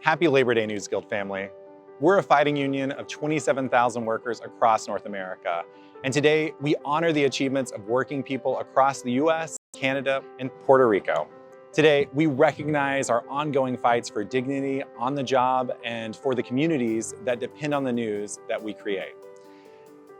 Happy Labor Day, NewsGuild family. We're a fighting union of 27,000 workers across North America. And today, we honor the achievements of working people across the US, Canada, and Puerto Rico. Today, we recognize our ongoing fights for dignity on the job and for the communities that depend on the news that we create.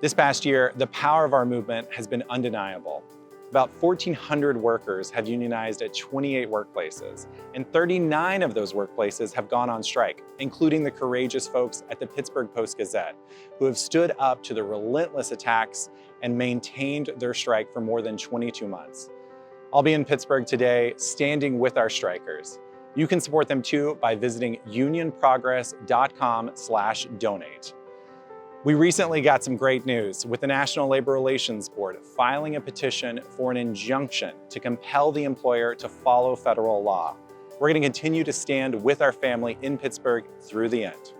This past year, the power of our movement has been undeniable. About 1,400 workers have unionized at 28 workplaces, and 39 of those workplaces have gone on strike, including the courageous folks at the Pittsburg Post-Gazette, who have stood up to the relentless attacks and maintained their strike for more than 22 months. I'll be in Pittsburg today, standing with our strikers. You can support them too by visiting unionprogress.com/donate. We recently got some great news with the National Labor Relations Board filing a petition for an injunction to compel the employer to follow federal law. We're going to continue to stand with our family in Pittsburgh through the end.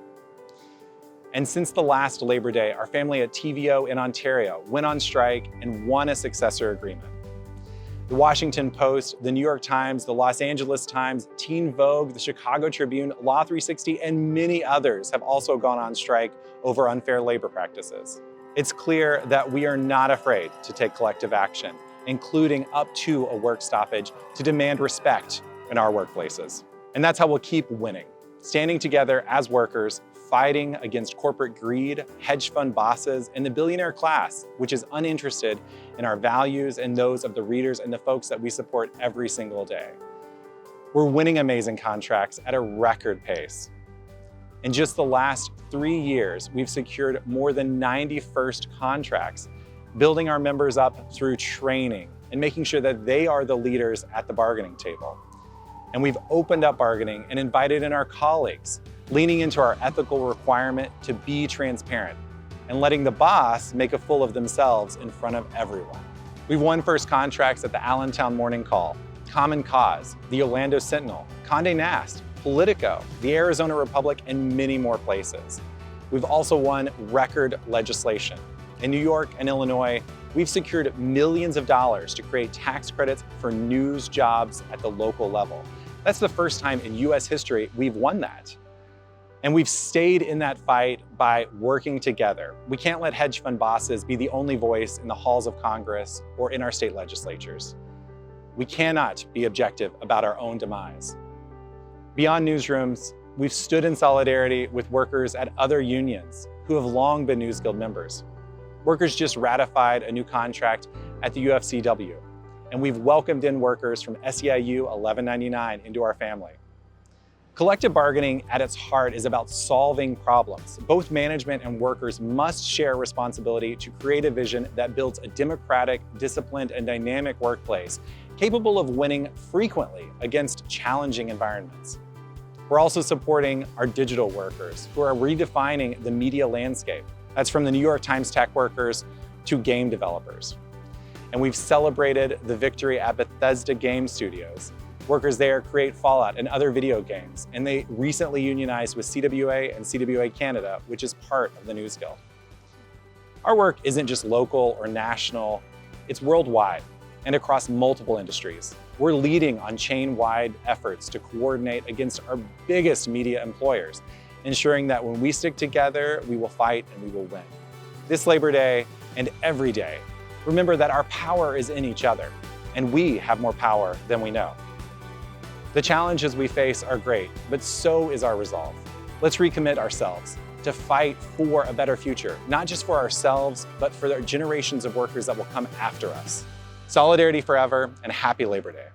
And since the last Labor Day, our family at TVO in Ontario went on strike and won a successor agreement. The Washington Post, the New York Times, the Los Angeles Times, Teen Vogue, the Chicago Tribune, Law 360, and many others have also gone on strike over unfair labor practices. It's clear that we are not afraid to take collective action, including up to a work stoppage, to demand respect in our workplaces. And that's how we'll keep winning, standing together as workers, fighting against corporate greed, hedge fund bosses, and the billionaire class, which is uninterested in our values and those of the readers and the folks that we support every single day. We're winning amazing contracts at a record pace. In just the last 3 years, we've secured more than 90 first contracts, building our members up through training and making sure that they are the leaders at the bargaining table. And we've opened up bargaining and invited in our colleagues, leaning into our ethical requirement to be transparent and letting the boss make a fool of themselves in front of everyone. We've won first contracts at the Allentown Morning Call, Common Cause, the Orlando Sentinel, Condé Nast, Politico, the Arizona Republic, and many more places. We've also won record legislation. In New York and Illinois, we've secured millions of dollars to create tax credits for news jobs at the local level. That's the first time in US history we've won that. And we've stayed in that fight by working together. We can't let hedge fund bosses be the only voice in the halls of Congress or in our state legislatures. We cannot be objective about our own demise. Beyond newsrooms, we've stood in solidarity with workers at other unions who have long been NewsGuild members. Workers just ratified a new contract at the UFCW, and we've welcomed in workers from SEIU 1199 into our family. Collective bargaining at its heart is about solving problems. Both management and workers must share responsibility to create a vision that builds a democratic, disciplined, and dynamic workplace capable of winning frequently against challenging environments. We're also supporting our digital workers who are redefining the media landscape. That's from the New York Times tech workers to game developers. And we've celebrated the victory at Bethesda Game Studios. Workers there create Fallout and other video games, and they recently unionized with CWA and CWA Canada, which is part of the NewsGuild. Our work isn't just local or national, it's worldwide and across multiple industries. We're leading on chain-wide efforts to coordinate against our biggest media employers, ensuring that when we stick together, we will fight and we will win. This Labor Day and every day, remember that our power is in each other, and we have more power than we know. The challenges we face are great, but so is our resolve. Let's recommit ourselves to fight for a better future, not just for ourselves, but for the generations of workers that will come after us. Solidarity forever, and happy Labor Day.